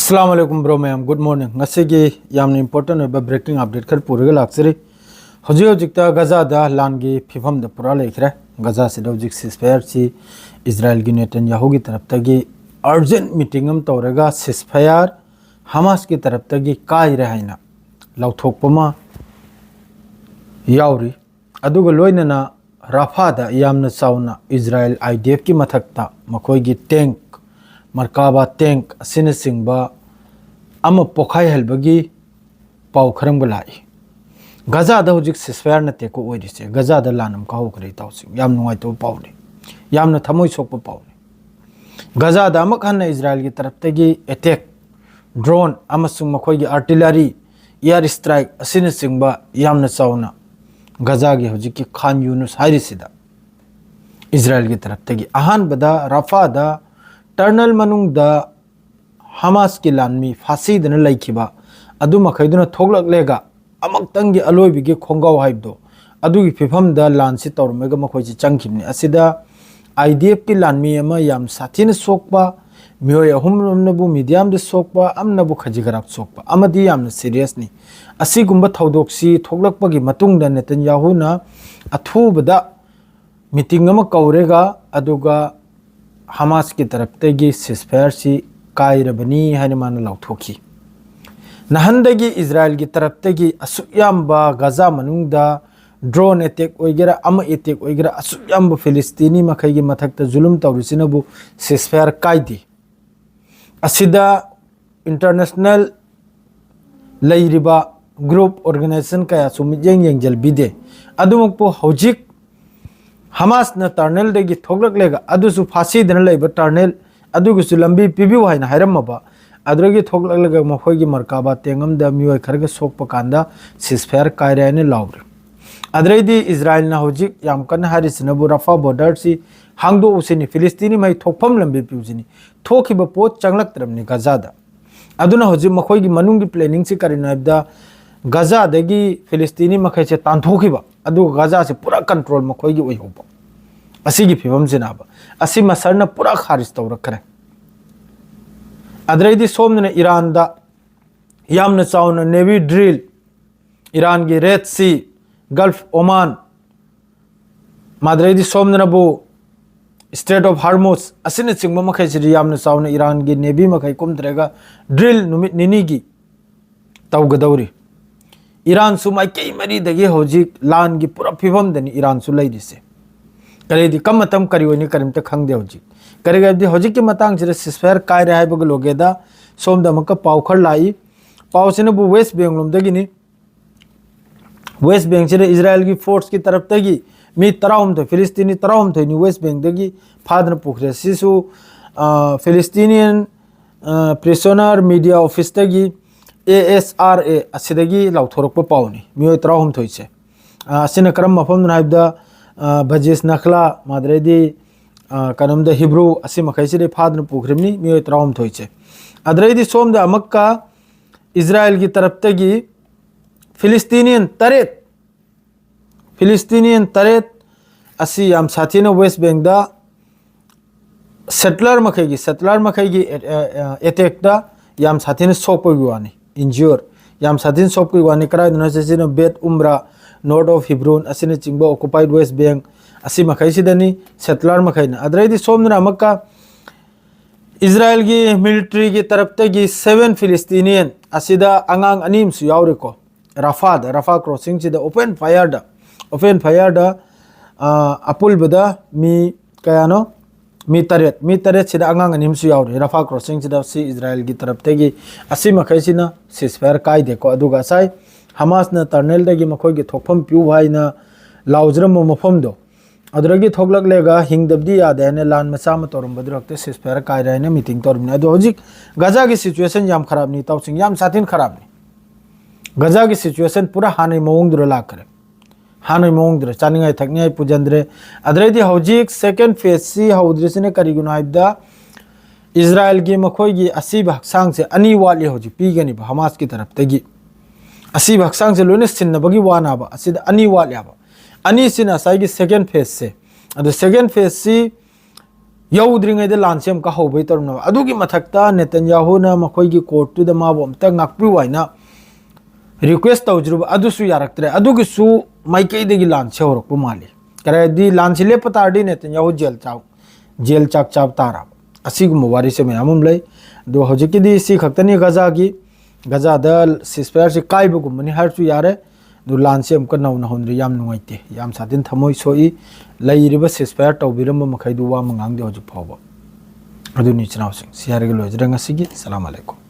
अस्सलाम वालेकुम bro ma'am good morning ngasi यामन इंपोर्टेंट ओइबा ब्रेकिंग अपडेट खर पुरगा लाक्सरी हजि हजिकता गजा दा लानगी फिफम द पुरा लेखरे गजा से हजिक सिसफायर सी इजराइल की नेतन्याहू की तरफ तगी अर्जेंट मीटिंग हम तौरगा सिसफायर हमास की तरफ तगी काय रहैना लौथोकपमा यावरी अदुगा लोइनना राफादा यामना चाउना इजराइल आईडीएफ की मथकता मखोयगी टैंक मरकाबा टैंक असिन सिंगबा अम पोखाई हलबगी पाउ खरम लाई गजा द हुजिक सिसफायर नते को ओइरिसे गजा द लानम काउ करे ताउसिंग याम नुवाई तो पाउने यामना थमोय सोकप पाउने गजा द अमक हन इजराइल की तरफ तगी अटैक ड्रोन अमसुंग मखोयगी आर्टिलरी एयर स्ट्राइक असिन सिंगबा यामना चाउना गजा की हुजिक की खान यूनुस हारिसिदा इजराइल की तरफ तगी अहान बदा राफा दा टर्नल मनुंग दा हमास की लानमी फांसी दन लैखिबा अदु मखैदुना थोगलकलेगा अमक्तंगी अलोइबिगे खोंगाव हाइबदो अदुगी फिफम दा लानसि तौरमेगा मखोइसि चंखिबने असिदा आईडीएफ की लानमी अमा याम साथिन सोकपा मियोय अहुमनबु मीडियम दे सोकपा अमनबु खजिगराक सोकपा अमदि यामना सीरियसनी असिगुंबा थौदोक्सी थोगलकपगी मतुंग दा नेतन्याहूना अथुबदा मीटिंग अमा कौरेगा अदुगा हमास की तरफ तगी सिसफायर सी कायरबनी है मान लौथोखी नहंदगी इजराइल की तरफ तगी असुयाम्बा गजा मनुंगदा ड्रोन अटैक ओइगेरा अम अटैक ओइगेरा असुयाम्बा फिलिस्तीनी मखैगी मथक्ता जुलुम तौरिसिनबु सिसफायर कायदी असिदा इंटरनेशनल लैरिबा ग्रुप ऑर्गेनाइजेशन कया सुमिजेंग येंजल बिदे अदुमकपो हौजिक हमास न टर्नल देगी थोगलकलेगा अदुसु फांसी दन लेबा टर्नल अदुगुसु लंबी पिबिउ हाइना हायरमबा अद्रगी थोगलकलेगा मखोयगी मरकाबा तेंगम द मियोय खरगा सोकपा कांदा सिसफायर कायरायने लाउरे अद्रैदी इजराइल ना होजिक याम कन हारिसनबु रफा बॉर्डर सी हांगदो उसिनी फिलिस्तीनी मै थोकफम लंबी पिउजिनी थोखिबा पोत चंगलकत्रमनि गजादा अदुना होजिक मखोयगी मनुंगी प्लानिंग से करिनाबदा गजा दगी फिलिस्तीनी मखैसे तांथोखिबा अदु गजा से पूरा कंट्रोल मखोयगी ओइहोबा असिगी फिवम जिनाबा असि मसरना पूरा खारिज तौरखरे अद्रैदी सोमने ईरान दा यामना चाउना नेवी ड्रिल ईरान की रेड सी गल्फ ओमान माद्रैदी सोमनबु स्ट्रेट ऑफ हार्मोस असिन चिंगबा मखैसे यामना चाउना ईरान की नेवी मखै कुमद्रेगा ड्रिल नुमित निनीगी तौगदौरी ईरान सु माइकई मरी दगे होजिक लान की पूरा फिवम दनी ईरान सु लैरिसे करेदी कम मतम करी ओनी करिमते खंगदे होजिक करेगदी होजिक के मतंग से सिसफायर काय रे हाइबग लोगेदा सोमदा मक पाउखर लाई पाउसिनबु वेस्ट बेंगलोम दगिनी वेस्ट बैंक से इजराइल की फोर्स की तरफ तगी मी तराउम तो फिलिस्तीनी तराउम तो वेस्ट बैंक दगी फादन पुखरे सिसु फिलिस्तीनियन प्रिजनर मीडिया ऑफिस तगी ASRA असिदगी लाउथोरक पाउनी मियोय तराहुम थोइसे असिन करम मफम नाइबदा बजेस नखला माद्रेदी कनमदा हिब्रू असि मखैसिरे फादन पुखरिमनी मियोय तराहुम थोइसे अद्रैदी सोमदा अमक्का इजराइल की तरफ तगी फिलिस्तीनियन तरेत असि याम साथीना वेस्ट बैंक दा सेटलर मखैगी अटैक दा याम साथीना सोकपगी वानी इंज्योर याम साथीन सोकपगी वानी कराय दना सेसिना Beit Ummar north of Hebron असिन चिंगबा ऑक्युपाइड वेस्ट बैंक असि मखैसिदनी सेटलर मखैना अद्रैदी सोमना मक्का इजराइल की मिलिट्री की तरफ तगी 7 फिलिस्तीनियन असिदा अंगांग अनीम सु यावरेको रफा क्रॉसिंग सिदा ओपन फायर दा अपुलबदा मी कयानो मी तरेत सिदा अंगांग अनीमसु यावरे रफा क्रॉसिंग सिदा सी इजराइल की तरफ तगी असि मखैसिना सिसफायर काय देखो अदुगा साइ हमास न टर्नल दगी मखोयगी थोकफम पिउ हाइना लाउजरम मफमदो अदरगी थोगलकलेगा हिंगदबदी यादेने लान मचा म तोरम बदरकते सिसफायर काय रहने मीटिंग तोरमने अदो होजिक गजा की सिचुएशन याम खराब नी ताउसिंग याम साथिन खराब नी गजा की सिचुएशन पूरा हानै मवंगदुर लाखरे हानै मवंगदुर चानिंगाय थकनियाय पुजंद्रे अदरैदी होजिक सेकंड फेज सी हौद्रिसिने करिगुन हाइबदा इजराइल की मखोयगी असीब हक्सांग से अनी वाली होजिक पीगनी हमास की तरफ तगी असीब हक्सांग से लोने सिन्नबगी वानाबा असिदा अनी वाल्याबा अनी सिना साइगी सेकंड फेज से अद सेकंड फेज सी यौद्रिङैदा लानसे अमका हौबै तरुना अदुगी मथक्ता नेतन्याहुना मखोइगी कोर्टुदा माबो अमता ngakpiu हाइना रिक्वेस्ट तौजरुब अदुसु यारक्तरे अदुगिसु माइकैदगी लानसे होरकपु माली करेदी लानसे लेपतारदी नेतन्याहु जेल चाक चाव तारा असिगुम वारी से मयामम लै दो हजिकिदी सी खक्तनी गजादा सिस्पेयर से काइबगुमनि हरसु यारे दो लानसे अमका नौना होनरि याम नुंगाइते याम सादिन थमोइ सोई लैरिबा सिस्पेयर तौबिरम मखैदु वा मंगांगदे हजु फावबा अदुनि चनावसिंग सियारगे लोजरंग सिगी सलाम अलैकुम।